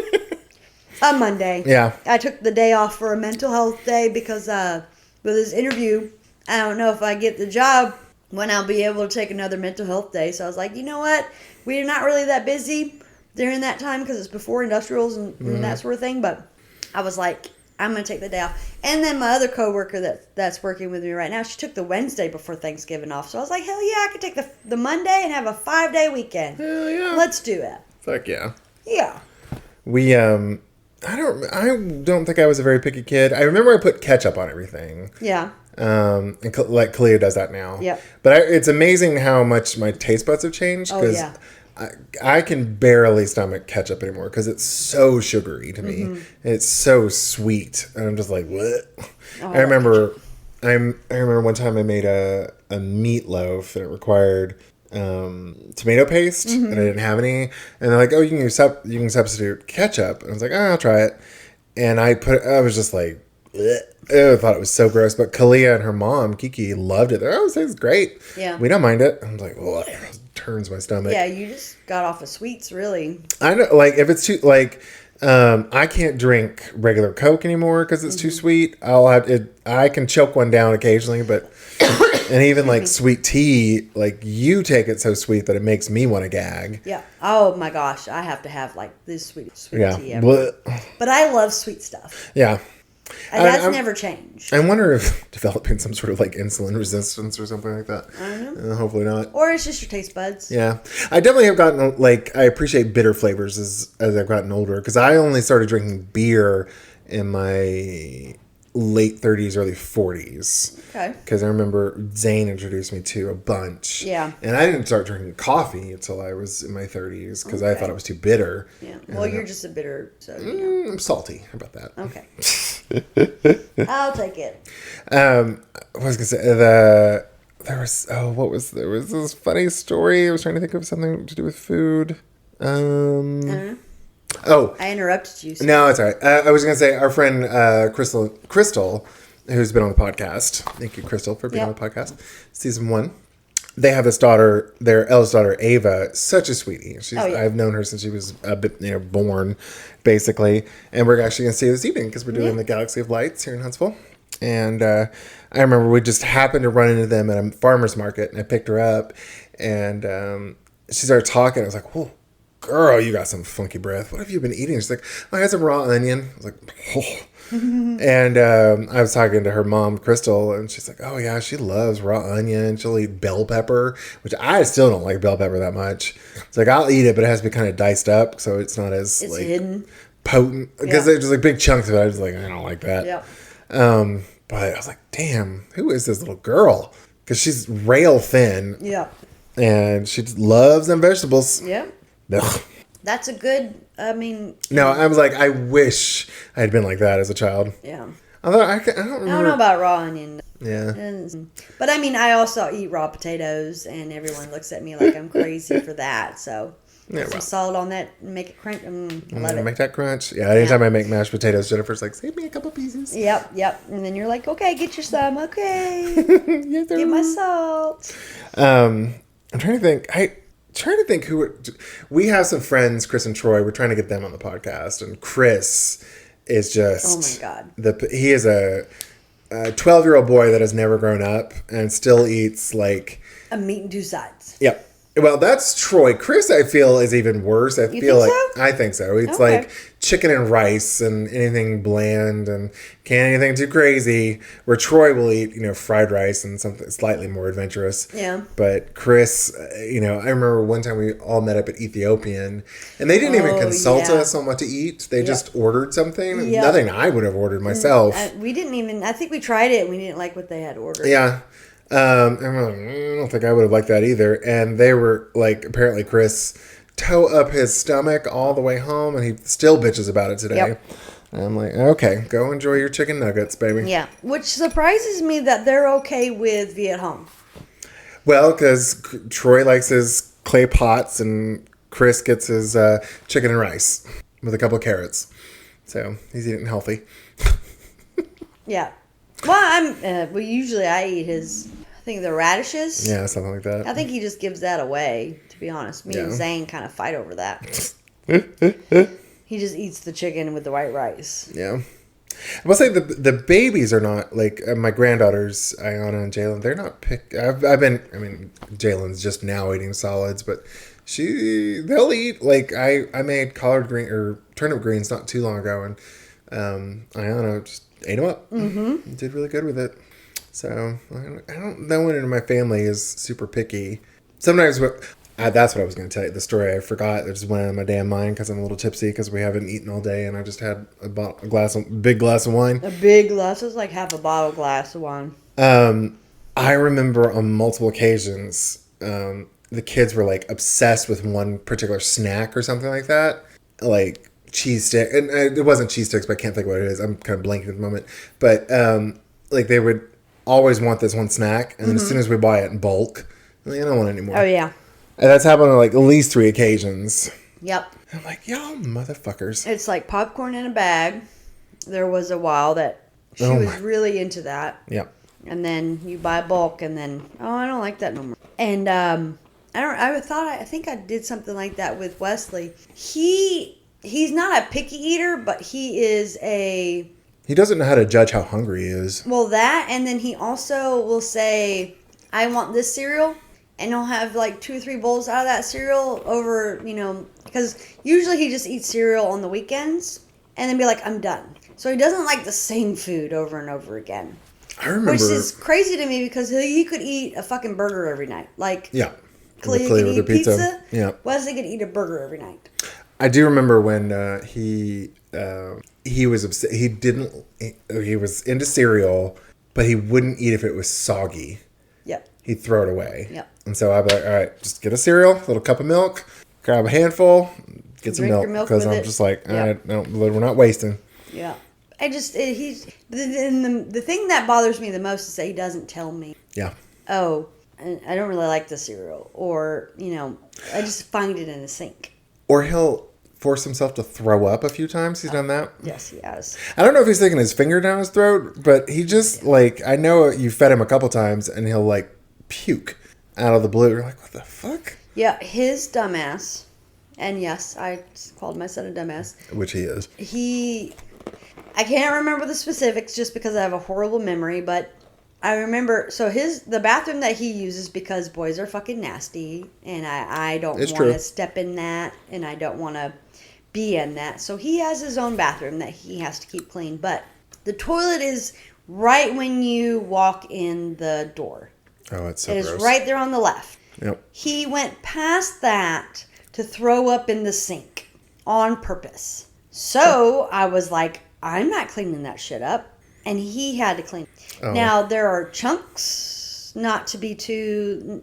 On Monday. Yeah. I took the day off for a mental health day because with this interview, I don't know if I get the job when I'll be able to take another mental health day. So I was like, you know what? We're not really that busy during that time because it's before industrials and that sort of thing. But I was like, I'm going to take the day off. And then my other coworker that's working with me right now, she took the Wednesday before Thanksgiving off. So I was like, hell yeah, I could take the Monday and have a 5-day weekend. Hell yeah. Let's do it. Fuck yeah. Yeah. We I don't think I was a very picky kid. I remember I put ketchup on everything. Yeah. And like Kalia does that now. Yeah. But it's amazing how much my taste buds have changed. Oh, yeah. I can barely stomach ketchup anymore because it's so sugary to me. Mm-hmm. It's so sweet, and I'm just like, what? Oh, I remember one time I made a meatloaf and it required tomato paste, and I didn't have any. And they're like, oh, you can substitute ketchup. And I was like, oh, I'll try it. And I was just like, bleh. I thought it was so gross. But Kalia and her mom, Kiki, loved it. They're like, oh, this is great. Yeah. We don't mind it. I was like, oh, it turns my stomach. Yeah, you just got off of sweets, really. I know, like, if it's too, like, I can't drink regular Coke anymore because it's too sweet. I can choke one down occasionally, but, and even like sweet tea, like, you take it so sweet that it makes me want to gag. Yeah. Oh my gosh, I have to have like this sweet Yeah. tea ever. But I love sweet stuff. Yeah. And that's never changed. I wonder if developing some sort of like insulin resistance or something like that. I don't know. Hopefully not. Or it's just your taste buds. Yeah. I definitely have gotten, like, I appreciate bitter flavors as I've gotten older because I only started drinking beer in my late 30s, early 40s. Okay. Because I remember Zane introduced me to a bunch. Yeah. And I didn't start drinking coffee until I was in my 30s because I thought it was too bitter. Yeah. Well, you're just a bitter, so you know. I'm salty. How about that? Okay. I'll take it. I was gonna say there was this funny story. I was trying to think of something to do with food. Oh, I interrupted you. So. no, it's all right. I was gonna say our friend Crystal, who's been on the podcast. Thank you, Crystal, for being on the podcast. Season 1. They have this daughter, their eldest daughter, Ava, such a sweetie. I've known her since she was born, basically. And we're actually going to see her this evening because we're doing the Galaxy of Lights here in Huntsville. And I remember we just happened to run into them at a farmer's market, and I picked her up. And she started talking. I was like, whoa, girl, you got some funky breath. What have you been eating? She's like, I had some raw onion. I was like, oh. And I was talking to her mom, Crystal, and she's like, oh yeah, she loves raw onion. She'll eat bell pepper, which I still don't like bell pepper that much. It's like, I'll eat it, but it has to be kind of diced up so it's not as It's like hidden. potent. Because there's just like big chunks of it. I was like, I don't like that. Yeah. But I was like, damn, who is this little girl? Because she's rail thin. Yeah. And she just loves them vegetables. Yeah. Ugh. That's a good, I mean. No, I was like, I wish I had been like that as a child. Yeah. Although I don't remember. I don't know about raw onion. Yeah. But I mean, I also eat raw potatoes, and everyone looks at me like I'm crazy for that. So put some salt on that and make it crunch. I love it. Make that crunch. Yeah, anytime I make mashed potatoes, Jennifer's like, save me a couple pieces. Yep. And then you're like, okay, get your some. Okay. Yes, Get my salt. I'm trying to think who we have some friends, Chris and Troy. We're trying to get them on the podcast, and Chris is just Oh my God. He is a 12-year-old boy that has never grown up and still eats like A meat and two sides. Yep. Well, that's Troy. Chris, I feel, is even worse. I think so. It's Okay. like chicken and rice and anything bland and can't anything too crazy. Where Troy will eat, fried rice and something slightly more adventurous. Yeah. But Chris, I remember one time we all met up at Ethiopian and they didn't even consult us on what to eat. They just ordered something. Yep. Nothing I would have ordered myself. We didn't even, I think we tried it and we didn't like what they had ordered. Yeah. And I'm like, I don't think I would have liked that either. And they were like, apparently Chris toe up his stomach all the way home, and he still bitches about it today. Yep. And I'm like, okay, go enjoy your chicken nuggets, baby. Yeah, which surprises me that they're okay with Viet Hong. Well, because Troy likes his clay pots, and Chris gets his chicken and rice with a couple of carrots. So he's eating healthy. Yeah. Well, usually I eat his, I think the radishes. Yeah, something like that. I think he just gives that away, to be honest. Me and Yeah. Zane kind of fight over that. He just eats the chicken with the white rice. Yeah. I will say the babies are not like my granddaughters, Ayana and Jalen. They're not Jalen's just now eating solids, but they'll eat. Like I made collard green or turnip greens not too long ago, and Ayana just ate them up. Mm-hmm. Did really good with it. So I don't. No one in my family is super picky. Sometimes that's what I was going to tell you. The story I forgot. It just went out of my damn mind because I'm a little tipsy because we haven't eaten all day, and I just had a big glass of wine. A big glass. It was like half a bottle glass of wine. I remember on multiple occasions, the kids were like obsessed with one particular snack or something like that, like cheese stick. And it wasn't cheese sticks, but I can't think what it is. I'm kind of blanking at the moment. But like they would always want this one snack, and then as soon as we buy it in bulk, I don't want it anymore. Oh yeah. And that's happened on like at least 3 occasions. Yep. I'm like, y'all motherfuckers. It's like popcorn in a bag. There was a while that she was really into that. Yep. And then you buy bulk, and then I don't like that no more. And I think I did something like that with Wesley. He's not a picky eater, but he doesn't know how to judge how hungry he is. Well, that, and then he also will say, I want this cereal. And he'll have like 2 or 3 bowls out of that cereal over, because usually he just eats cereal on the weekends and then be like, I'm done. So he doesn't like the same food over and over again. I remember. Which is crazy to me because he could eat a fucking burger every night. Like, yeah. Clea could eat pizza. Yeah. Wesley could eat a burger every night. I do remember when he was upset. He was into cereal, but he wouldn't eat if it was soggy. Yep. He'd throw it away. Yep. And so I'd be like, all right, just get a cereal, a little cup of milk, grab a handful, get some milk. Because I'm just like, all right, no, we're not wasting. Yeah. The thing that bothers me the most is that he doesn't tell me. Yeah. Oh, I don't really like the cereal. Or, I just find it in the sink. Or he'll force himself to throw up a few times. He's done that. Yes, he has. I don't know if he's sticking his finger down his throat, but he just, I know you fed him a couple times, and he'll, puke out of the blue. You're like, what the fuck? Yeah, his dumbass, and yes, I called my son a dumbass. Which he is. I can't remember the specifics just because I have a horrible memory, but I remember, so the bathroom that he uses, because boys are fucking nasty, and I don't want to step in that, and I don't want to be in that. So he has his own bathroom that he has to keep clean, but the toilet is right when you walk in the door. Oh, it's so gross. It is right there on the left. Yep. He went past that to throw up in the sink on purpose. So I was like, I'm not cleaning that shit up. And he had to clean. Oh. Now, there are chunks, not to be too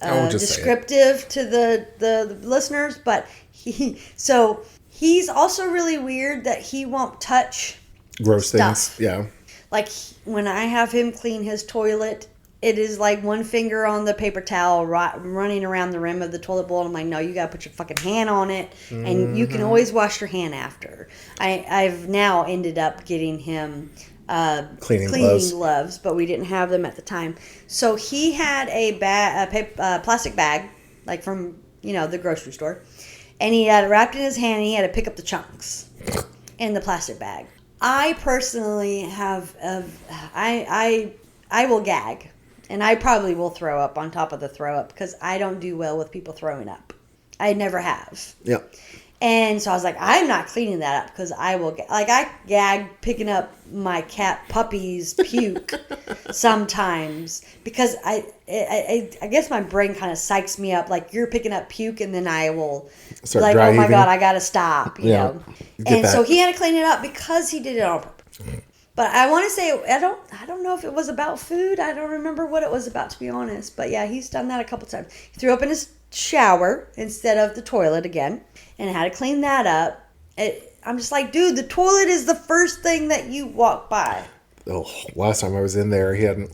descriptive to the listeners, but he's also really weird that he won't touch gross stuff. Things. Yeah. Like when I have him clean his toilet, it is like one finger on the paper towel running around the rim of the toilet bowl. And I'm like, no, you got to put your fucking hand on it. Mm-hmm. And you can always wash your hand after. I've now ended up getting him cleaning gloves, but we didn't have them at the time. So he had a plastic bag, like from, the grocery store. And he had it wrapped in his hand, and he had to pick up the chunks in the plastic bag. I personally have, I will gag. And I probably will throw up on top of the throw up because I don't do well with people throwing up. I never have. Yeah. And so I was like, I'm not cleaning that up because I will I gag picking up my cat puppy's puke sometimes because I guess my brain kind of psychs me up. Like you're picking up puke and then I will start oh my God, I got to stop, you know. And so he had to clean it up because he did it on purpose. But I want to say I don't know if it was about food. I don't remember what it was about, to be honest. But yeah, he's done that a couple times. He threw up in his shower instead of the toilet again, and had to clean that up. I'm just like, dude, the toilet is the first thing that you walk by. Oh, last time I was in there, he hadn't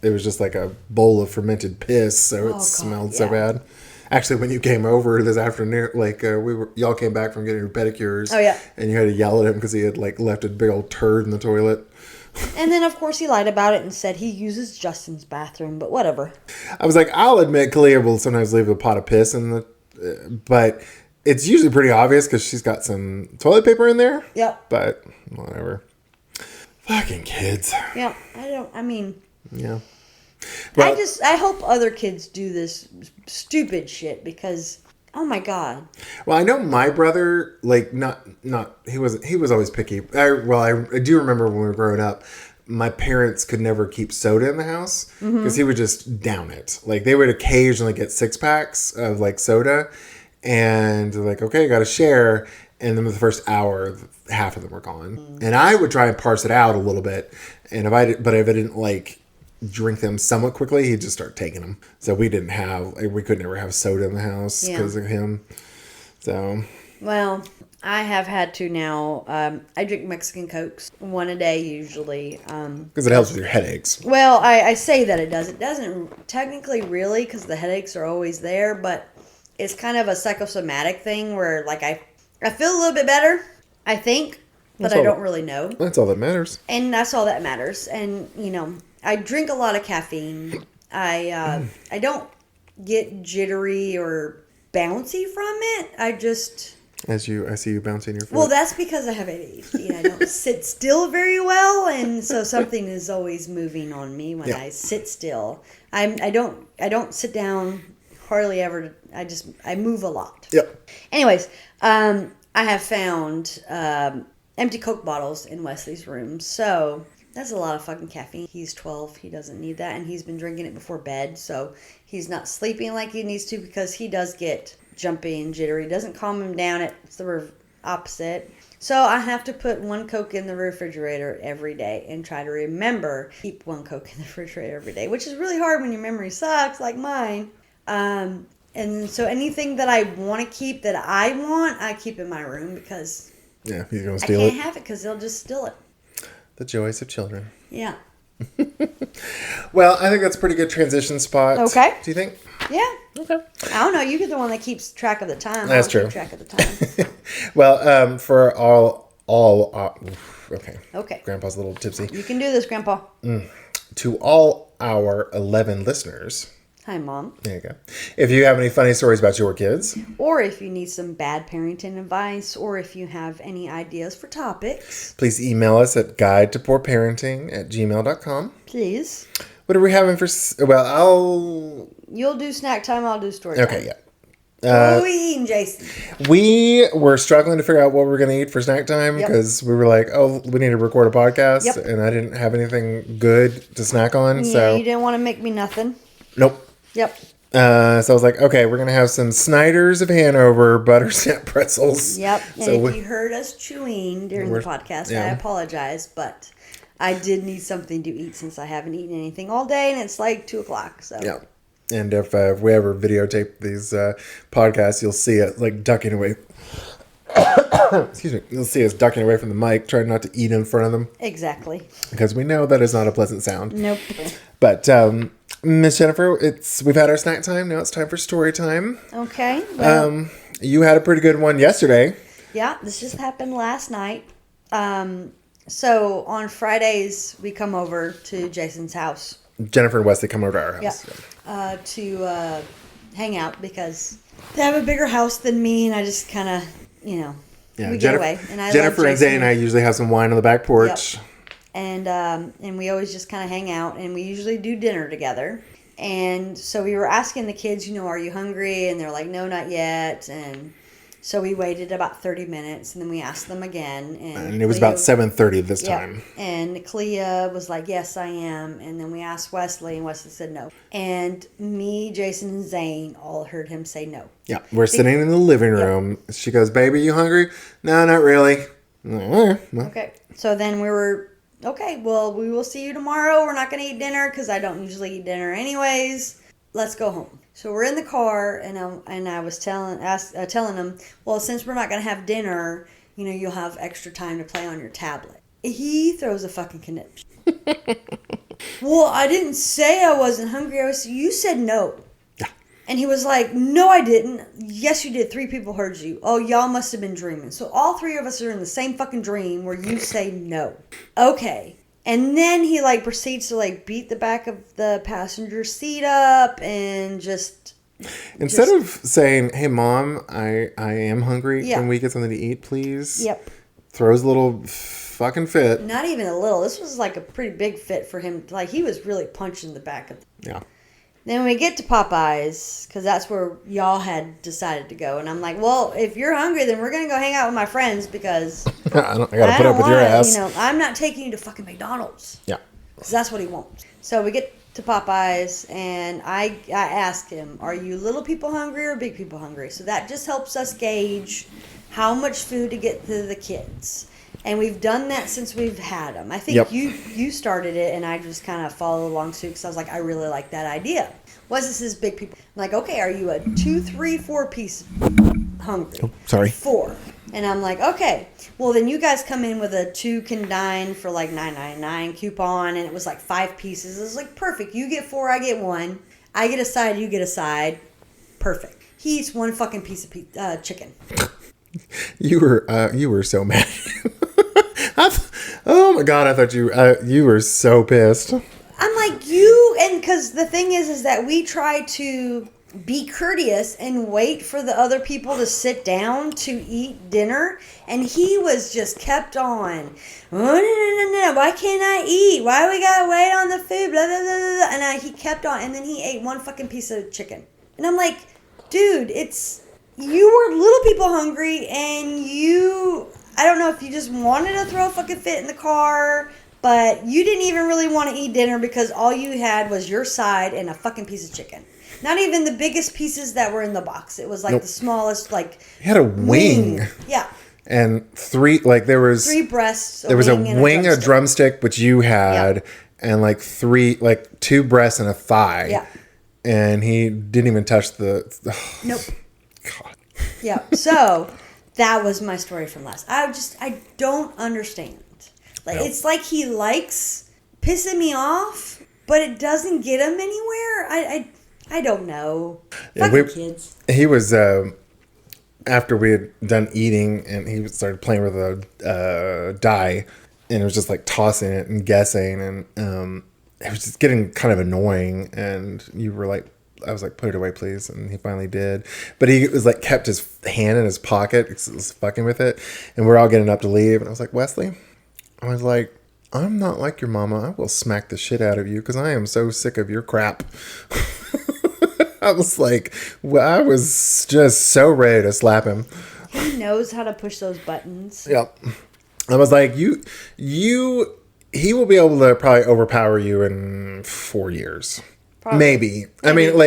it was just like a bowl of fermented piss, so it smelled so bad. Actually, when you came over this afternoon, y'all came back from getting your pedicures. Oh, yeah. And you had to yell at him because he had left a big old turd in the toilet. And then, of course, he lied about it and said he uses Justin's bathroom, but whatever. I was like, I'll admit Kalia will sometimes leave a pot of piss in the, but it's usually pretty obvious because she's got some toilet paper in there. Yep. But whatever. Fucking kids. Yeah, Yeah. Well, I hope other kids do this stupid shit because, oh my God. Well, I know my brother, he was always picky. I do remember when we were growing up, my parents could never keep soda in the house because he would just down it. They would occasionally get 6-packs of soda and they're like, okay, got to share. And then the first hour, half of them were gone. And I would try and parse it out a little bit. And if I didn't drink them somewhat quickly, he'd just start taking them. So we could never have soda in the house because of him. So. Well, I have had to now. I drink Mexican Cokes, one a day usually. Because it helps with your headaches. Well, I say that it does. It doesn't technically really because the headaches are always there, but it's kind of a psychosomatic thing where I feel a little bit better, I think, but I don't really know. That's all that matters. And that's all that matters. And, I drink a lot of caffeine. I don't get jittery or bouncy from it. I see you bouncing your foot. Well, that's because I have ADHD. I don't sit still very well, and so something is always moving on me when I sit still. I don't sit down hardly ever. I move a lot. Yep. Anyways, I have found empty Coke bottles in Wesley's room, so that's a lot of fucking caffeine. He's 12. He doesn't need that, and he's been drinking it before bed, so he's not sleeping like he needs to because he does get jumpy and jittery. It doesn't calm him down. It's the opposite. So I have to put one Coke in the refrigerator every day and try to remember keep one Coke in the refrigerator every day, which is really hard when your memory sucks like mine. And so anything that I want to keep that I keep in my room because he's gonna steal it. I can't have it because they'll just steal it. The joys of children. Yeah. Well, I think that's a pretty good transition spot. Okay. Do you think? Yeah. Okay. I don't know. You get the one that keeps track of the time. That's true. Keep track of the time. Well, for okay. Okay. Grandpa's a little tipsy. You can do this, Grandpa. To all our 11 listeners. Hi, Mom. There you go. If you have any funny stories about your kids. Or if you need some bad parenting advice, or if you have any ideas for topics. Please email us at guidetopoorparenting@gmail.com. Please. What are we having for... Well, You'll do snack time, I'll do story time. Okay, yeah. What are we eating, Jason? We were struggling to figure out what we were going to eat for snack time because we were like, oh, we need to record a podcast. Yep. And I didn't have anything good to snack on. Yeah, so you didn't want to make me nothing. Nope. Yep. So I was like, okay, we're going to have some Snyder's of Hanover butter snap pretzels. Yep. And so if you heard us chewing during the podcast, I apologize, but I did need something to eat since I haven't eaten anything all day and it's like 2:00. So. Yeah. And if we ever videotape these podcasts, you'll see it ducking away. Excuse me. You'll see us ducking away from the mic, trying not to eat in front of them. Exactly. Because we know that is not a pleasant sound. Nope. But Miss Jennifer, we've had our snack time. Now it's time for story time. Okay. Well, you had a pretty good one yesterday. Yeah, this just happened last night. So on Fridays we come over to Jason's house. Jennifer and Wesley come over to our house. Yeah. To hang out because they have a bigger house than me, and I just kind of, we get away. And Jennifer and Zane and I usually have some wine on the back porch. Yep. And we always just kind of hang out, and we usually do dinner together. And so we were asking the kids, are you hungry? And they're like, no, not yet. And so we waited about 30 minutes, and then we asked them again. And it was about 7:30 this time. And Clea was like, yes, I am. And then we asked Wesley, and Wesley said no. And me, Jason, and Zane all heard him say no. Yeah, we're sitting in the living room. Yep. She goes, baby, you hungry? No, not really. Okay. So then we were okay, well, we will see you tomorrow. We're not going to eat dinner because I don't usually eat dinner anyways. Let's go home. So we're in the car, and I was telling him, well, since we're not going to have dinner, you'll have extra time to play on your tablet. He throws a fucking conniption. Well, I didn't say I wasn't hungry. You said no. Yeah. And he was like, no, I didn't. Yes, you did. 3 people heard you. Oh, y'all must have been dreaming. So all 3 of us are in the same fucking dream where you say no. Okay. And then he proceeds to beat the back of the passenger seat up and just... Instead of saying, hey, Mom, I am hungry. Yeah. Can we get something to eat, please? Yep. Throws a little fucking fit. Not even a little. This was a pretty big fit for him. He was really punching the back of Yeah. Then we get to Popeyes, because that's where y'all had decided to go. And I'm like, well, if you're hungry, then we're going to go hang out with my friends, because I got to put up with your ass. I'm not taking you to fucking McDonald's. Yeah. Because that's what he wants. So we get to Popeyes, and I asked him, are you little people hungry or big people hungry? So that just helps us gauge how much food to get to the kids. And we've done that since we've had them. I think you started it, and I just kind of followed along suit, because I was like, I really like that idea. This is big people. I'm like, okay, are you a 2, 3, 4 piece hungry? Oh, sorry. 4. And I'm like, okay, well, then you guys come in with a 2 can dine for $9.99 coupon, and it was 5 pieces. It was perfect. You get 4, I get 1. I get a side, you get a side. Perfect. He eats 1 fucking piece of chicken. You were so mad. Oh my God! I thought you were so pissed. I'm like, and because the thing is that we try to be courteous and wait for the other people to sit down to eat dinner, and he was just kept on. Oh, no! Why can't I eat? Why we gotta wait on the food? Blah blah blah blah. And he kept on, and then he ate 1 fucking piece of chicken, and I'm like, dude, you were little people hungry, and I don't know if you just wanted to throw a fucking fit in the car, but you didn't even really want to eat dinner because all you had was your side and a fucking piece of chicken. Not even the biggest pieces that were in the box. It was the smallest, He had a wing. Yeah. And 3, there was... 3 breasts, there was a wing, a drumstick, which you had, and 2 breasts and a thigh. Yeah. And he didn't even touch the... Nope. God. Yeah. So... that was my story from last. I don't understand. It's like he likes pissing me off, but it doesn't get him anywhere. I don't know. Fucking kids. He was, after we had done eating, and he started playing with a die, and it was just tossing it and guessing, and it was just getting kind of annoying, and you were like, I was like, put it away, please. And he finally did. But he was kept his hand in his pocket. He was fucking with it. And we're all getting up to leave. And I was like, Wesley, I'm not like your mama. I will smack the shit out of you because I am so sick of your crap. I was just so ready to slap him. He knows how to push those buttons. Yep. I was like, he will be able to probably overpower you in 4 years. Probably. Maybe. I mean,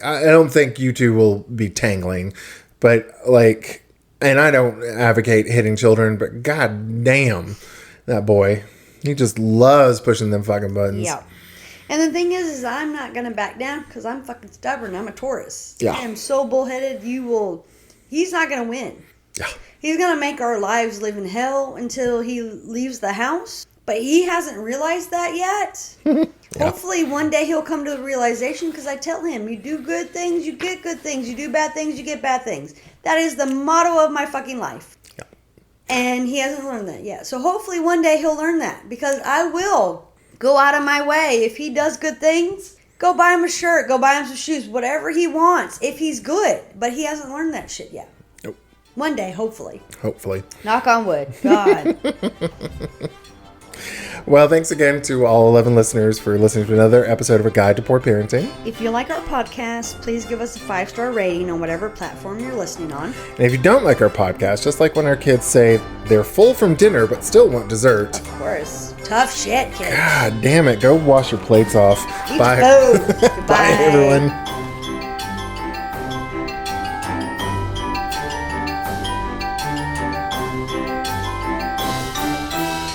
I don't think you two will be tangling, but and I don't advocate hitting children, but god damn, that boy, he just loves pushing them fucking buttons. Yeah. And the thing is I'm not going to back down because I'm fucking stubborn. I'm a Taurus. Yeah. I am so bullheaded, he's not going to win. Yeah. He's going to make our lives live in hell until he leaves the house. But he hasn't realized that yet. Yeah. Hopefully one day he'll come to the realization, because I tell him, you do good things, you get good things. You do bad things, you get bad things. That is the motto of my fucking life. Yeah. And he hasn't learned that yet. So hopefully one day he'll learn that, because I will go out of my way. If he does good things, go buy him a shirt, go buy him some shoes, whatever he wants, if he's good. But he hasn't learned that shit yet. Nope. One day, hopefully. Hopefully. Knock on wood. God. Well, thanks again to all 11 listeners for listening to another episode of A Guide to Poor Parenting. If you like our podcast, please give us a 5-star rating on whatever platform you're listening on. And if you don't like our podcast, just like when our kids say they're full from dinner but still want dessert. Of course. Tough shit, kids. God damn it. Go wash your plates off. Bye. Bye, everyone.